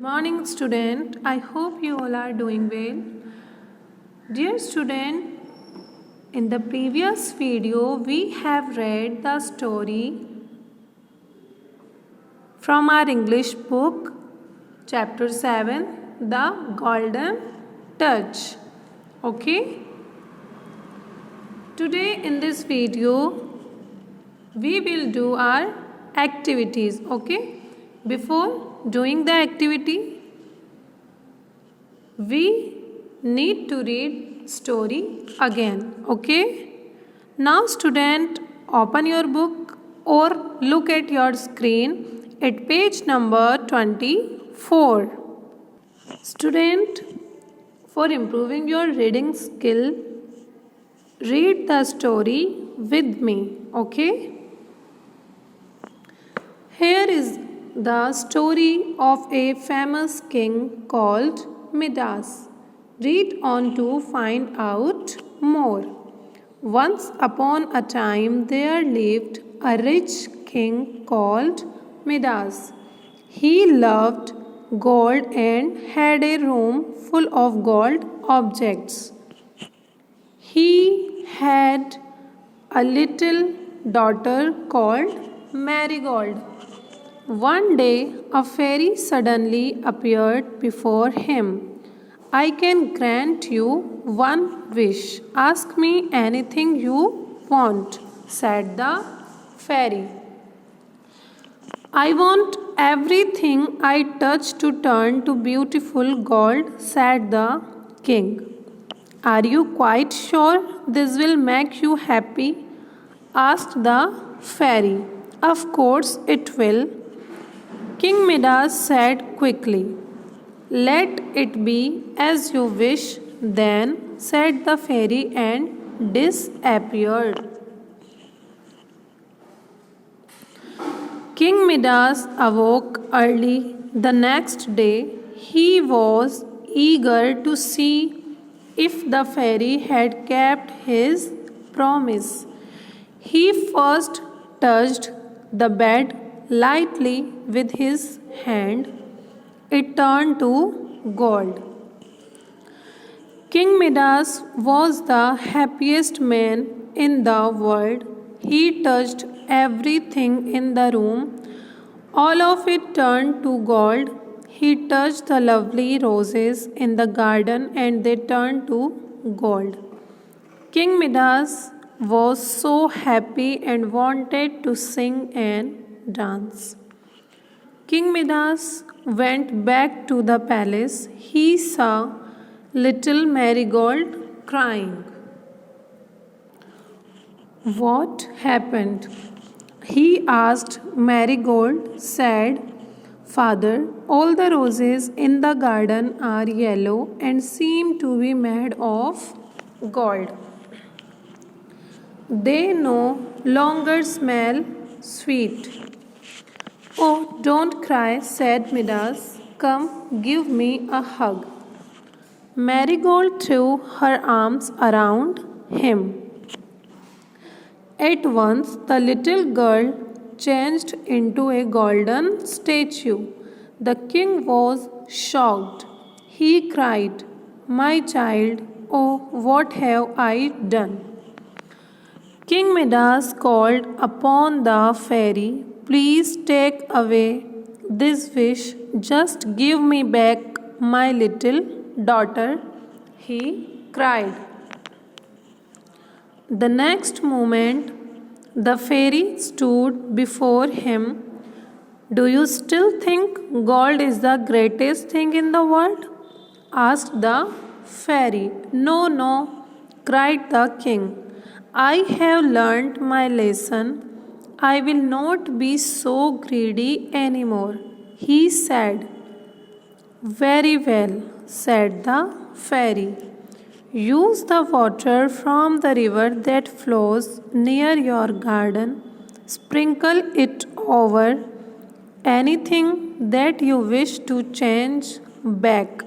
Morning student, I hope you all are doing well. Dear student, in the previous video we have read the story from our English book chapter 7, The Golden Touch. Okay? Today in this video we will do our activities. Okay? Before doing the activity, we need to read story again. Okay? Now student, open your book or look at your screen at page number 24. Student, for improving your reading skill, read the story with me. Okay? Here is the story of a famous king called Midas. Read on to find out more. Once upon a time there lived a rich king called Midas. He loved gold and had a room full of gold objects. He had a little daughter called Marigold. One day, a fairy suddenly appeared before him. I can grant you one wish. Ask me anything you want, said the fairy. I want everything I touch to turn to beautiful gold, said the king. Are you quite sure this will make you happy? Asked the fairy. Of course it will. King Midas said quickly, Let it be as you wish, then, said the fairy and disappeared. King Midas awoke early the next day. He was eager to see if the fairy had kept his promise. He first touched the bed lightly with his hand. It turned to gold. King Midas was the happiest man in the world. He touched everything in the room. All of it turned to gold. He touched the lovely roses in the garden and they turned to gold. King Midas was so happy and wanted to sing and dance. King Midas went back to the palace. He saw little Marigold crying. What happened? He asked. Marigold said, Father, all the roses in the garden are yellow and seem to be made of gold. They no longer smell sweet. Oh, don't cry, said Midas. Come, give me a hug. Marigold threw her arms around him. At once, the little girl changed into a golden statue. The king was shocked. He cried, My child, oh, what have I done? King Midas called upon the fairy, Please take away this wish. Just give me back my little daughter, he cried. The next moment, the fairy stood before him. Do you still think gold is the greatest thing in the world? Asked the fairy. No, no, cried the king. I have learnt my lesson. I will not be so greedy anymore, he said. Very well, said the fairy. Use the water from the river that flows near your garden. Sprinkle it over anything that you wish to change back.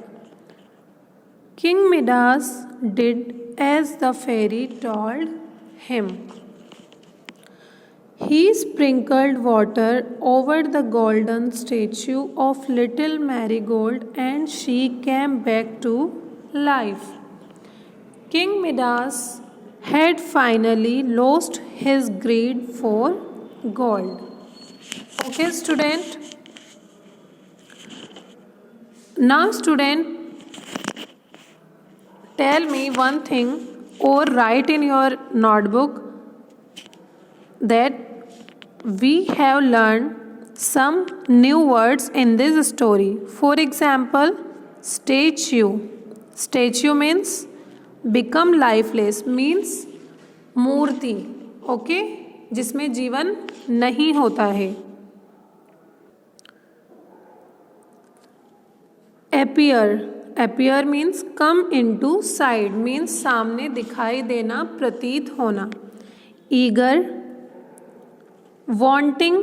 King Midas did as the fairy told him. He sprinkled water over the golden statue of little Marigold and she came back to life. King Midas had finally lost his greed for gold. Okay, student. Now, student, tell me one thing or write in your notebook that we have learned some new words in this story. For example, statue. Statue means become lifeless, means Murthy, okay, जिसमें जीवन नहीं होता है. appear means come into sight, means सामने दिखाई देना, प्रतीत होना. eager, wanting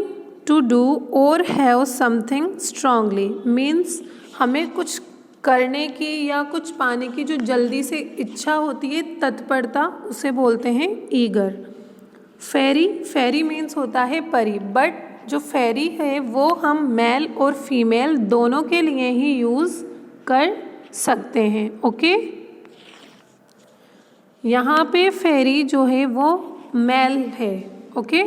to do or have something strongly, means हमें कुछ करने की या कुछ पाने की जो जल्दी से इच्छा होती है, तत्परता, उसे बोलते हैं eager. फेरी मीन्स होता है परी, बट जो फेरी है वो हम मेल और फीमेल दोनों के लिए ही यूज़ कर सकते हैं. ओके, यहाँ पे फेरी जो है वो मेल है. Okay,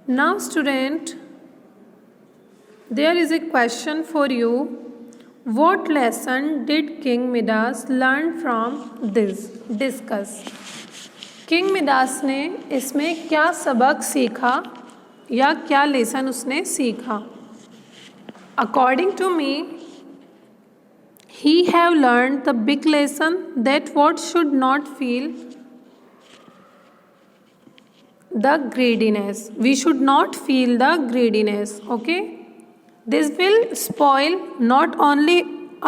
now student, there is a question for you. What lesson did King Midas learn from this? Discuss. King Midas ने इसमें क्या सबक सीखा या क्या लेसन उसने सीखा? According to me, he have learned the big lesson that what should not feel the greediness. We should not feel the greediness. Okay? This will spoil not only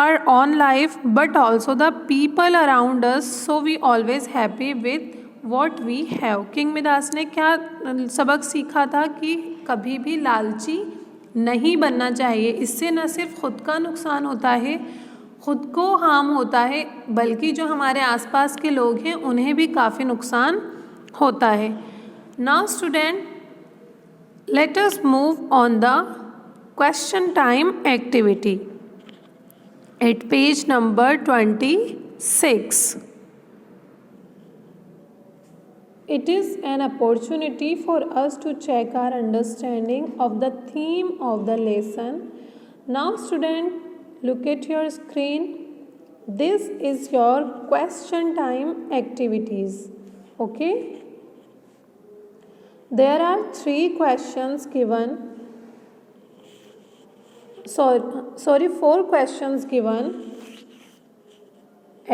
our own life but also the people around us, so we always happy with what we have. King Midas ने क्या सबक सीखा था कि कभी भी लालची नहीं बनना चाहिए. इससे न सिर्फ खुद का नुकसान होता है, खुद को हार्म होता है, बल्कि जो हमारे आसपास के लोग हैं उन्हें भी काफ़ी नुकसान होता है. Now student, let us move on the question time activity at page number 26. It is an opportunity for us to check our understanding of the theme of the lesson. Now student, look at your screen. This is your question time activities. Okay, there are 3 questions given. 4 questions given.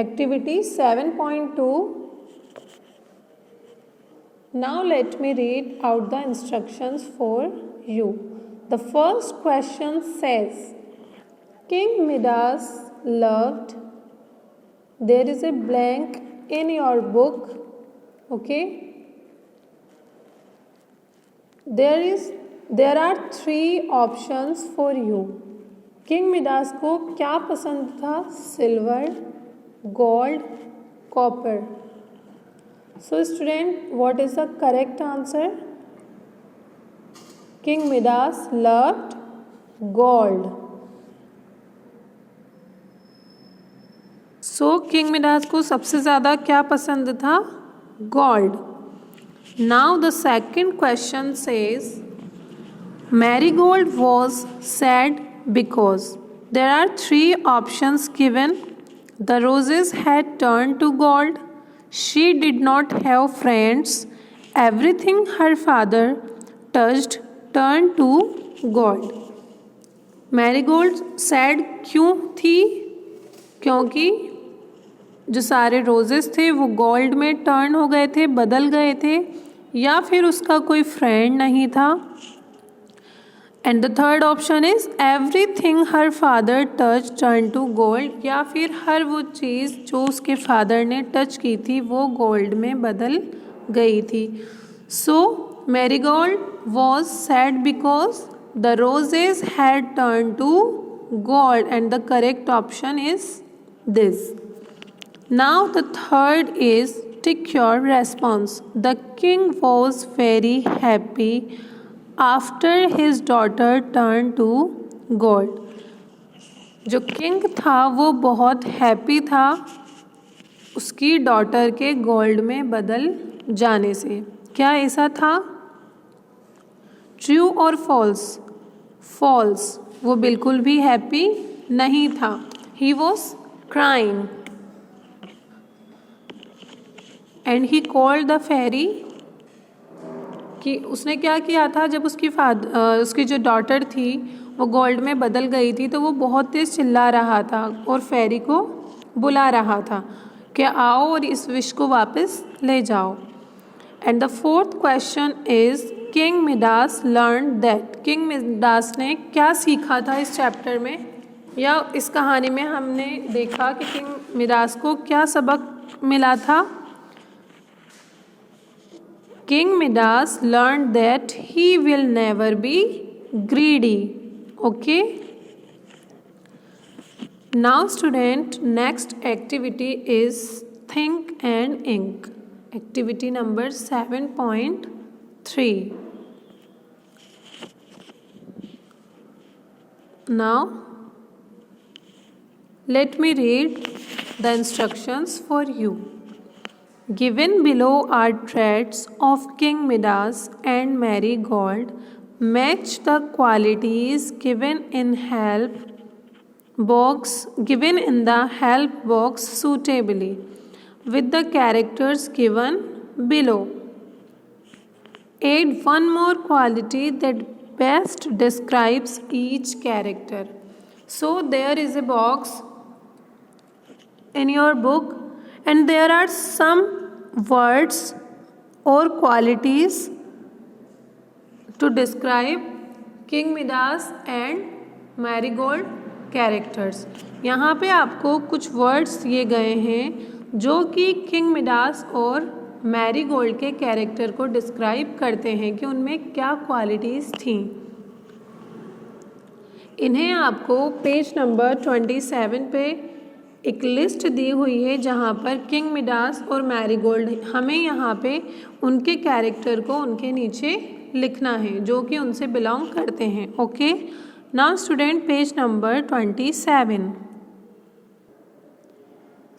Activity 7.2. Now let me read out the instructions for you. The first question says, King Midas loved. There is a blank in your book. Okay. There are 3 options for you. King Midas को क्या पसंद था? Silver, gold, copper. So student, what is the correct answer? King Midas loved gold. So king Midas को सबसे ज़्यादा क्या पसंद था? Gold. Now the second question says, Marigold was sad because. There are 3 options given. The roses had turned to gold. She did not have friends. Everything her father touched turned to gold. Marigold sad क्यों थी? क्योंकि जो सारे roses थे वो gold में turn हो गए थे, बदल गए थे, या फिर उसका कोई फ्रेंड नहीं था. And the third option is everything her father touch turn to gold, या फिर हर वो चीज़ जो उसके फादर ने टच की थी वो गोल्ड में बदल गई थी. So marigold was sad because the roses had turn to gold and the correct option is this. Now the third is tick your response. The king was very happy after his daughter turned to gold. जो king था वो बहुत happy था उसकी daughter के gold में बदल जाने से। क्या ऐसा था? ट्रू और फॉल्स? फॉल्स। वो बिल्कुल भी हैप्पी नहीं था। He was crying and he called the fairy. कि उसने क्या किया था जब उसकी जो डॉटर थी वो गोल्ड में बदल गई थी तो वो बहुत तेज चिल्ला रहा था और फेरी को बुला रहा था कि आओ और इस विश को वापस ले जाओ। And the fourth question is king Midas learn that. King Midas ने क्या सीखा था इस चैप्टर में या इस कहानी में? हमने देखा कि किंग मिडास को क्या सबक मिला था। King Midas learned that he will never be greedy. Okay. Now student, next activity is think and ink. Activity number 7.3. Now let me read the instructions for you. Given below are traits of King Midas and Marigold. Match the qualities given in the help box suitably with the characters given below. Add one more quality that best describes each character. So there is a box in your book and there are some words or qualities to describe King Midas and Marigold characters. यहाँ पे आपको कुछ words दिए गए हैं जो कि king Midas और मैरीगोल्ड के कैरेक्टर को डिस्क्राइब करते हैं कि उनमें क्या क्वालिटीज़ थीं। इन्हें आपको पेज नंबर 27 पे एक लिस्ट दी हुई है जहाँ पर किंग मिडास और मैरीगोल्ड, हमें यहाँ पे उनके कैरेक्टर को उनके नीचे लिखना है जो कि उनसे बिलोंग करते हैं। Okay, now student page number 27।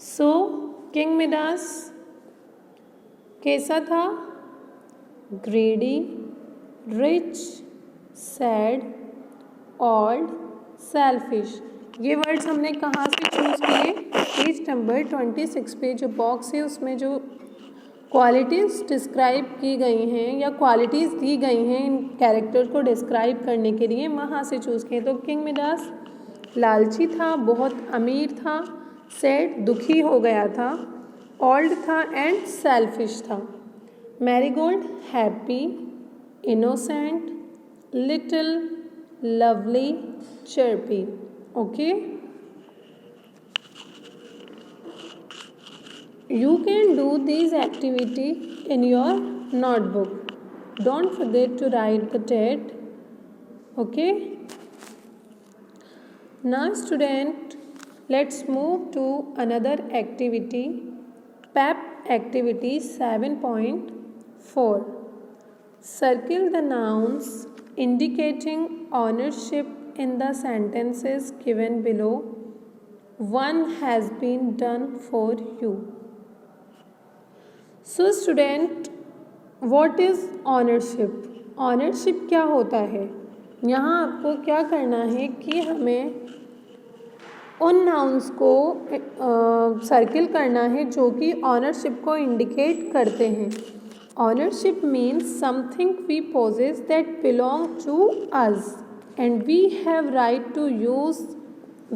सो किंग मिडास कैसा था? Greedy, rich, sad, old, selfish. ये वर्ड्स हमने कहाँ से चूज़ किए? पेज नंबर 26 पे जो बॉक्स है उसमें जो क्वालिटीज़ डिस्क्राइब की गई हैं या क्वालिटीज़ दी गई हैं इन कैरेक्टर को डिस्क्राइब करने के लिए, वहाँ से चूज़ किए। तो किंग मिडास लालची था, बहुत अमीर था, सैड दुखी हो गया था, ओल्ड था एंड सेल्फिश था। Marigold happy, innocent, little, lovely, chirpy. Okay, you can do these activity in your notebook. Don't forget to write the date. Okay, now student, let's move to another activity, PEP activity 7.4. Circle the nouns indicating ownership in the sentences given below. One has been done for you. So student, what is ownership? Ownership क्या होता है? यहाँ आपको क्या करना है कि हमें उन नाउन्स को सर्किल करना है जो कि ऑनरशिप को इंडिकेट करते हैं। Ownership means something we possess that belong to us and we have right to use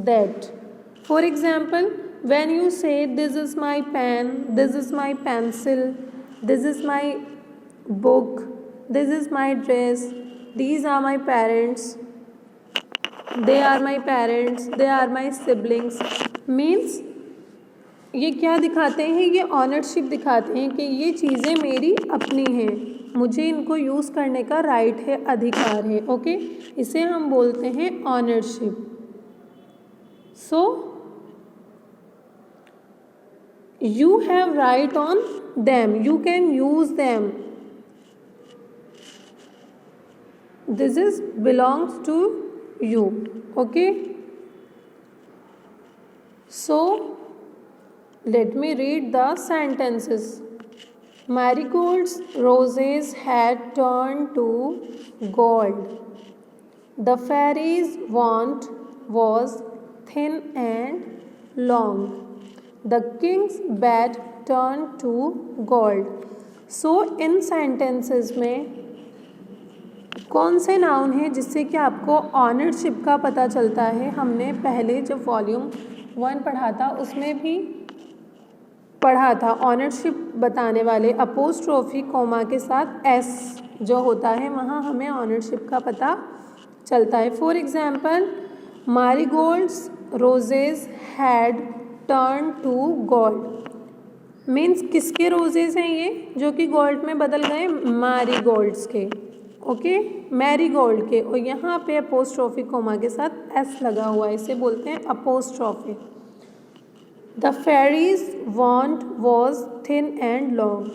that. For example, when you say this is my pen, this is my pencil, this is my book, this is my dress, these are my parents, they are my parents, they are my siblings, means ये क्या दिखाते हैं? ये ownership दिखाते हैं कि ये चीज़ें मेरी अपनी हैं, मुझे इनको यूज़ करने का राइट है, अधिकार है। ओके, इसे हम बोलते हैं ownership. So You have right on them. You can use them. This is belongs to you. Okay. So let me read the sentences. Marigolds, roses had turned to gold. The fairy's wand was thin and long. The king's bed turned to gold. So in sentences में कौन से noun है जिससे कि आपको ownership का पता चलता है? हमने पहले जब वॉल्यूम 1 पढ़ा था उसमें भी पढ़ा था ऑनरशिप बताने वाले अपोस्ट्रोफी कोमा के साथ एस जो होता है वहाँ हमें ऑनरशिप का पता चलता है. For example marigolds roses had turn to gold means किसके रोजेज हैं ये जो कि गोल्ड में बदल गए? मारीगोल्ड्स के. ओके मैरीगोल्ड के. और यहाँ पे अपोस्ट्रोफी कोमा के साथ एस लगा हुआ है, इसे बोलते हैं apostrophe. The fairy's wand was thin and long.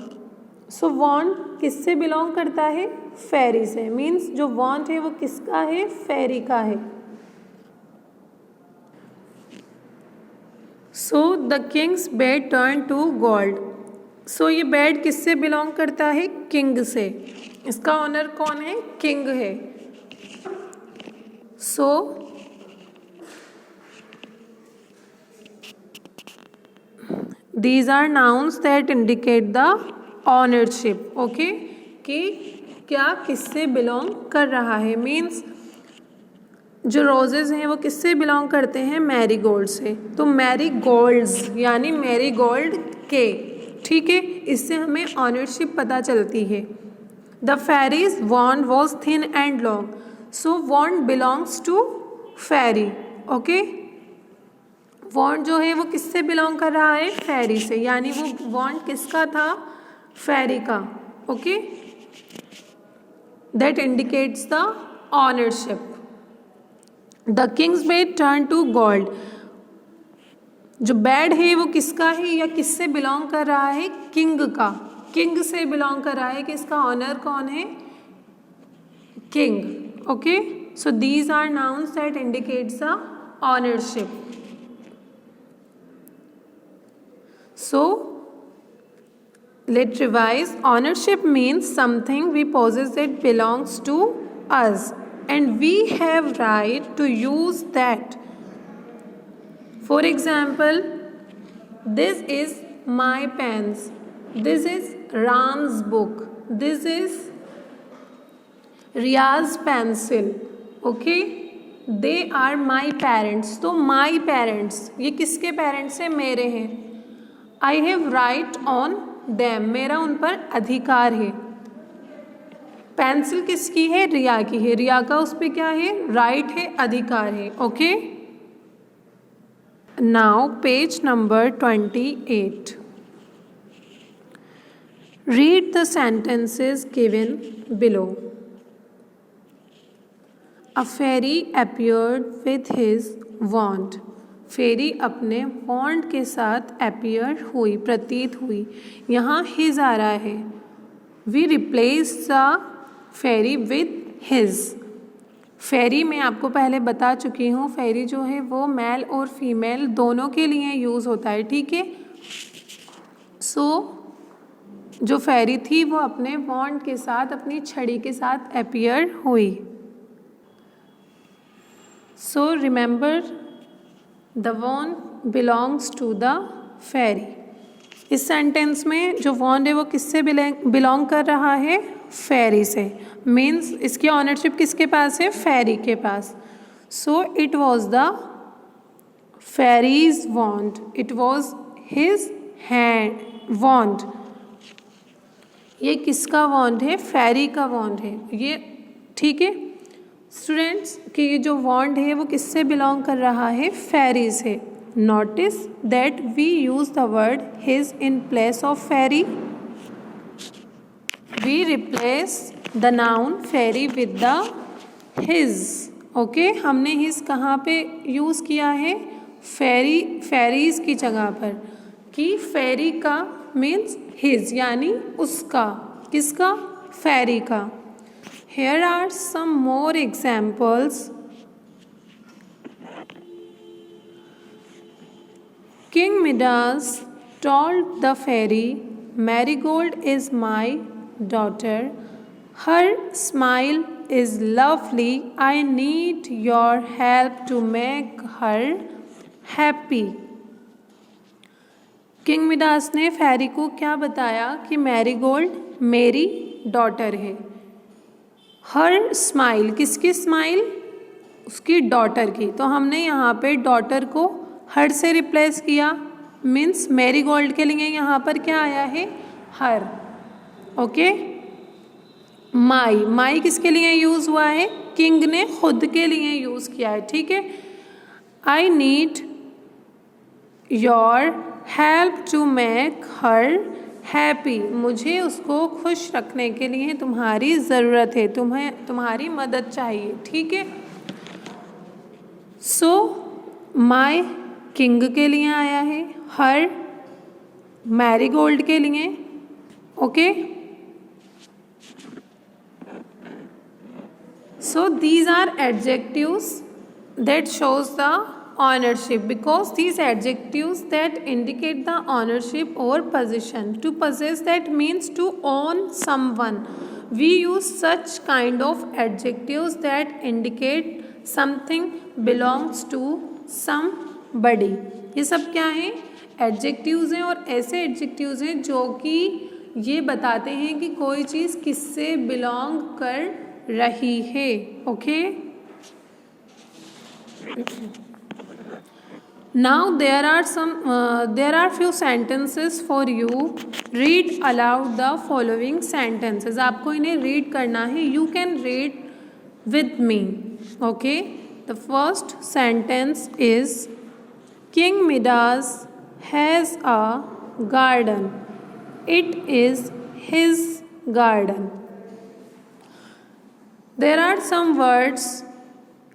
So wand किससे बिलोंग करता है? फेरी से. मीन्स जो वॉन्ड है वो किसका है? फेरी का है. So the king's bed turn to gold. So ये बेड किससे बिलोंग करता है? किंग से. इसका ऑनर कौन है? किंग है. सो these are nouns that indicate the ownership. Okay कि क्या किससे बिलोंग कर रहा है? मीन्स जो रोजेज हैं वो किससे बिलोंग करते हैं? मैरीगोल्ड से. तो मैरीगोल्ड्स यानी मैरीगोल्ड के. ठीक है, इससे हमें ऑनरशिप पता चलती है. The fairy's wand was thin and long. So wand belongs to fairy. Okay wand जो है वो किससे बिलोंग कर रहा है? फेरी से. यानी वो वॉन्ड किसका था? फेरी का. Okay that indicates the ownership. The king's bed turn to gold. जो बेड है वो किसका है या किससे बिलोंग कर रहा है? किंग का. किंग से बिलोंग कर रहा है कि इसका ऑनर कौन है? King. Okay so these are nouns that indicates the ownership. So, let's revise. Ownership means something we possess that belongs to us and we have right to use that. For example, this is my pens. This is Ram's book. This is Riya's pencil. Okay? They are my parents. तो my parents ये किसके parents हैं? मेरे हैं. I have right on them. मेरा उन पर अधिकार है. पेंसिल किसकी है? रिया की है. रिया का उस पर क्या है? राइट है, अधिकार है. Okay now page number 28. Read the sentences given below. A fairy appeared with his wand. Fairy अपने वॉन्ड के साथ अपीयर हुई, प्रतीत हुई. यहाँ हिज आ रहा है. We replace the fairy with his. Fairy मैं आपको पहले बता चुकी हूँ, फेरी जो है वो मेल और फीमेल दोनों के लिए यूज़ होता है. ठीक है. सो जो फेरी थी वो अपने वॉन्ड के साथ, अपनी छड़ी के साथ अपीयर हुई. So remember the wand belongs to the fairy. इस सेंटेंस में जो वॉन्ड है वो किससे बिलोंग कर रहा है? फेरी से. मीन्स इसकी ऑनरशिप किसके पास है? फेरी के पास. So it was the fairy's wand. It was his hand wand. ये किसका वॉन्ड है? फेरी का वॉन्ड है ये. ठीक है स्टूडेंट्स कि ये जो वॉन्ड है वो किससे बिलोंग कर रहा है? फेरी से. Notice that we use the word his in place of fairy. We replace the noun fairy with the his. Okay हमने हिज कहाँ पे यूज़ किया है? फेरी, फेरीज की जगह पर. कि फेरी का मीन्स हिज यानी उसका, किसका, फेरी का। Here are some more examples. King Midas told the fairy, Marigold is my daughter. Her smile is lovely. I need your help to make her happy. King Midas ने फेरी को क्या बताया कि marigold मेरी डॉटर है। Her smile, किसकी smile, उसकी daughter की। तो हमने यहाँ पे डॉटर को हर से रिप्लेस किया, मीन्स मैरीगोल्ड के लिए यहाँ पर क्या आया है, हर। ओके, माई, माई किसके लिए यूज़ हुआ है, किंग ने खुद के लिए यूज़ किया है, ठीक है। I need your help to make her happy, मुझे उसको खुश रखने के लिए तुम्हारी ज़रूरत है, तुम्हारी मदद चाहिए, ठीक है। सो माई किंग के लिए आया है, हर मैरीगोल्ड के लिए। Okay, so these are adjectives that shows the ownership, because these adjectives that indicate the ownership और possession. To possess that means to own someone. We use such kind of adjectives that indicate something belongs to somebody. ये सब क्या है, adjectives हैं, और ऐसे adjectives हैं जो कि ये बताते हैं कि कोई चीज़ किससे बिलोंग कर रही है। Okay, now there are few sentences for you. Read aloud the following sentences. आपको इन्हें रीड करना है, you can read with me. Okay, the first sentence is King Midas has a garden. It is his garden. There are some words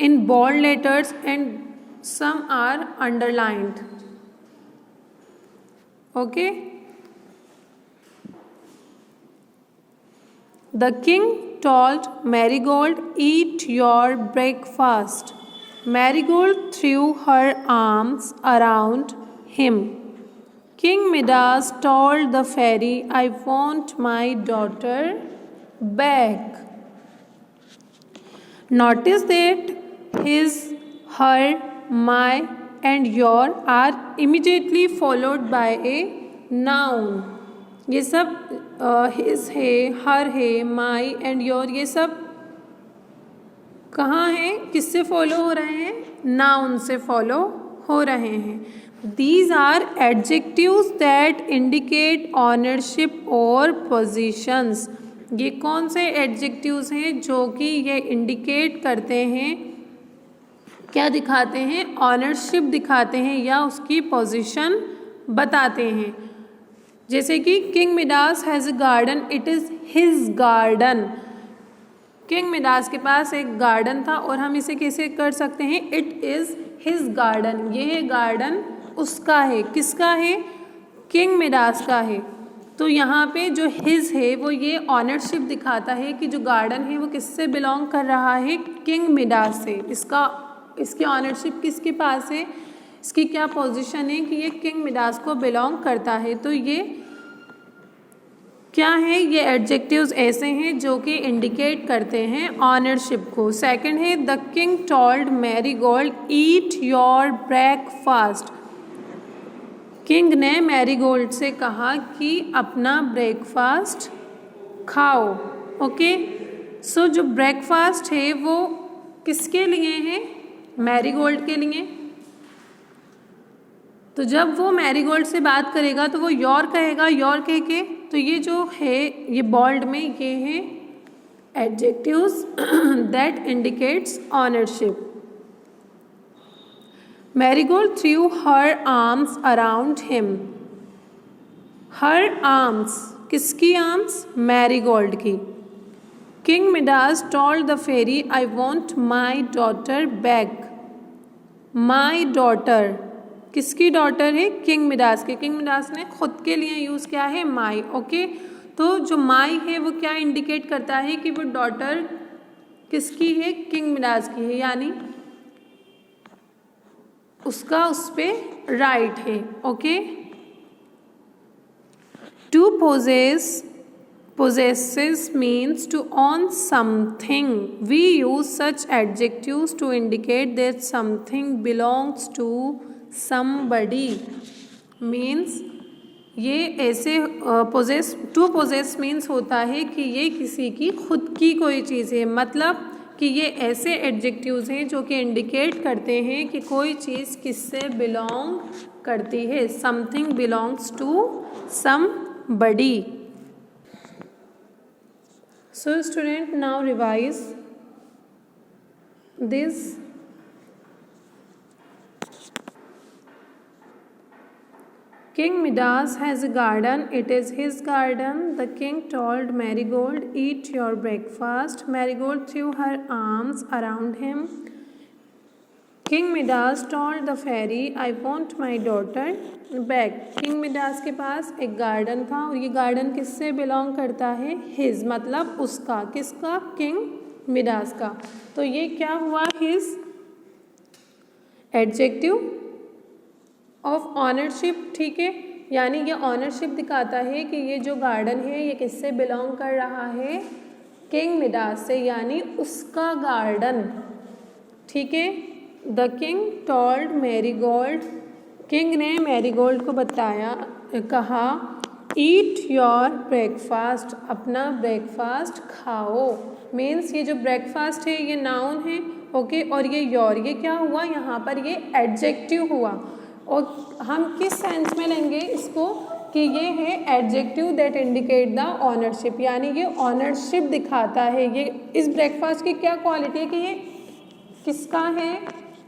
in bold letters and some are underlined. Okay? The king told Marigold, "Eat your breakfast." Marigold threw her arms around him. King Midas told the fairy, "I want my daughter back." Notice that his, her, my and your are immediately followed by a noun. ये सब his है, her है, my and your, ये सब कहाँ हैं, किससे follow हो रहे हैं, नाउन से फॉलो हो रहे हैं। These are adjectives that indicate ownership और पोजीशंस। ये कौन से एडजेक्टिव्स हैं जो कि ये इंडिकेट करते हैं, क्या दिखाते हैं, ऑनरशिप दिखाते हैं या उसकी पोजीशन बताते हैं। जैसे कि king Midas has a garden, it is his garden. King Midas के पास एक गार्डन था और हम इसे कैसे कर सकते हैं, इट इज़ हिज गार्डन, ये गार्डन उसका है, किसका है, किंग मिडास का है। तो यहाँ पे जो हिज है वो ये ऑनरशिप दिखाता है कि जो गार्डन है वो किससे बिलोंग कर रहा है, किंग मिडास से। इसकी ऑनरशिप किसके पास है, इसकी क्या पोजीशन है कि ये किंग मिडास को बिलोंग करता है। तो ये क्या है, ये एडजेक्टिव्स ऐसे हैं जो कि इंडिकेट करते हैं ऑनरशिप को। सेकंड है, the king told marigold, eat your breakfast. King ने मैरीगोल्ड से कहा कि अपना ब्रेकफास्ट खाओ। ओके, सो जो ब्रेकफास्ट है वो किसके लिए है, मैरीगोल्ड के लिए। तो जब वो मैरीगोल्ड से बात करेगा तो वो योर कहेगा, योर कह के, तो ये जो है ये बोल्ड में ये है adjectives that indicates ownership. Marigold threw her arms around him. Her arms, किसकी आर्म्स, मैरीगोल्ड की। King Midas told the fairy, I want my daughter back. My daughter, किसकी डॉटर है? किंग मिडास की। किंग मिडास ने खुद के लिए use किया है माई। ओके, तो जो माई है वो क्या इंडिकेट करता है कि वो डॉटर किसकी है? किंग मिडास की है, यानी उसका उस पर राइट है। Okay, to possesses means to own something. We use such adjectives to indicate that something belongs to somebody. Means ये ऐसे टू पोजेस मीन्स होता है कि ये किसी की खुद की कोई चीज़ है, मतलब कि ये ऐसे एडजेक्टिव्स हैं जो कि इंडिकेट करते हैं कि कोई चीज़ किससे बिलोंग करती है। Something belongs to somebody. So student, now revise this. King Midas has a garden. It is his garden. The king told Marigold, "Eat your breakfast." Marigold threw her arms around him. King Midas told the fairy, "I want my daughter back." King Midas के पास एक garden था और ये garden किससे belong करता है? His, मतलब उसका। किसका? किंग मिडास का। तो ये क्या हुआ? His adjective of ownership. ठीक है, यानी ये ऑनरशिप दिखाता है कि ये जो गार्डन है ये किससे बिलोंग कर रहा है? किंग मिडास से, यानी उसका गार्डन। ठीक है, the king told marigold, king ने मैरीगोल्ड को बताया, कहा, ईट योर ब्रेकफास्ट, अपना ब्रेकफास्ट खाओ। मीन्स ये जो ब्रेकफास्ट है ये नाउन है। ओके, और ये योर, ये क्या हुआ? यहाँ पर ये एडजेक्टिव हुआ। और हम किस सेंस में लेंगे इसको कि ये है adjective that indicate the ownership, यानी ये ऑनरशिप दिखाता है। ये इस ब्रेकफास्ट की क्या क्वालिटी है कि ये किसका है?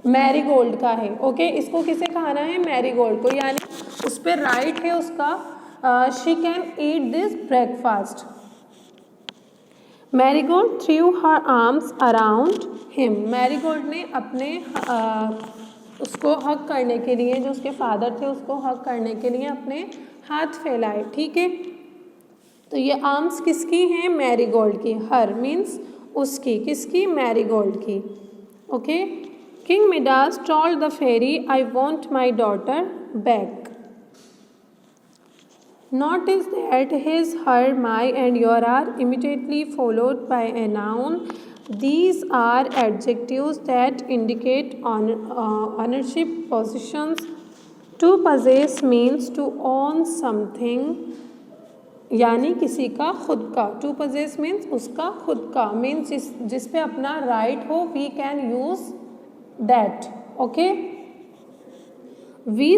मैरीगोल्ड का है। ओके, इसको किसे खाना है? मैरीगोल्ड को, यानी उस पर राइट है उसका, she can eat this breakfast. Marigold threw her arms around him, marigold ने अपने उसको हक करने के लिए, जो उसके फादर थे उसको हक करने के लिए अपने हाथ फैलाए। ठीक है, तो ये आर्म्स किसकी हैं? मैरीगोल्ड की। हर मीन्स उसकी, किसकी? मैरीगोल्ड की। Okay, king Midas told the fairy, "I want my daughter back." Notice that his, her, my and your are immediately followed by a noun. These are adjectives that indicate ownership, possessions. To possess means to own something, यानी किसी का खुद का। To possess means उसका खुद का, means जिस पे अपना राइट हो, we can use that. Okay, we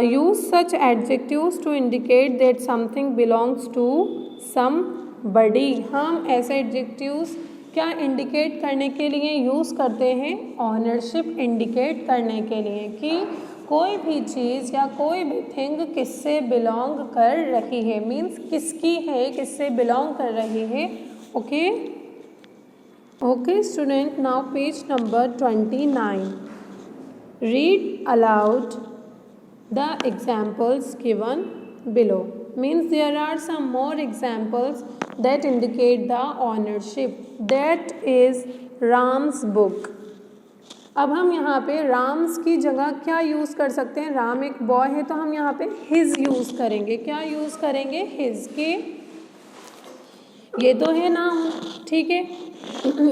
use such adjectives to indicate that something belongs to somebody. हम ऐसे adjectives क्या इंडिकेट करने के लिए यूज़ करते हैं? ऑनरशिप इंडिकेट करने के लिए कि कोई भी चीज़ या कोई भी थिंग किससे बिलोंग कर रही है। मीन्स किसकी है, किससे बिलोंग कर रही है। Okay okay student, now page number 29. Read aloud the examples given below. Means there are some more examples that indicate the ownership. That is Ram's book. अब हम यहाँ पे राम्स की जगह क्या यूज़ कर सकते हैं? राम एक बॉय है तो हम यहाँ पे हिज यूज़ करेंगे। क्या यूज़ करेंगे? हिज के। ये तो है नाउन, ठीक है,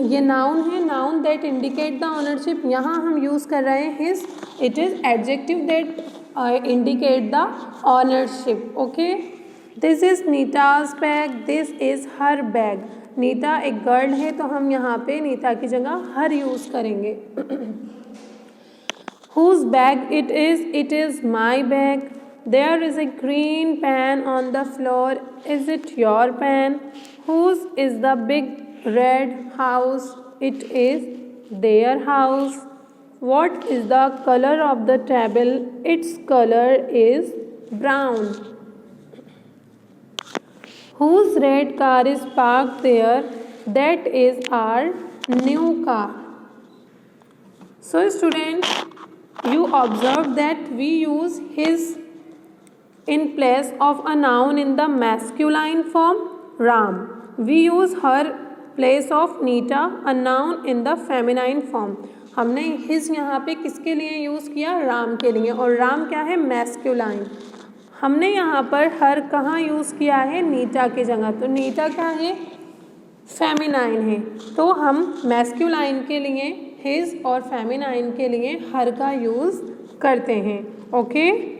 ये नाउन है, noun that indicate the ownership. यहाँ हम यूज़ कर रहे हैं his, it is adjective that indicate the ownership. Okay, this is Nita's bag, this is her bag. Nita एक गर्ल है तो हम यहाँ पे नीता की जगह हर यूज़ करेंगे। Whose bag it is my bag. There is a green pen on the floor, is it your pen? Whose is the big red house? It is their house. What is the color of the table? Its color is brown. Whose red car is parked there? That is our new car. So students, You observed that we use his in place of a noun in the masculine form, Ram. We use her place of Nita, a noun in the feminine form. हमने his यहाँ पे किसके लिए use किया? राम के लिए, और राम क्या है? मैस्कुलाइन. हमने यहाँ पर हर कहाँ यूज़ किया है? नीटा की जगह. तो नीटा क्या है? फेमिनाइन है. तो हम मैस्कुलाइन के लिए हिज और फेमिनाइन के लिए हर का यूज़ करते हैं. ओके.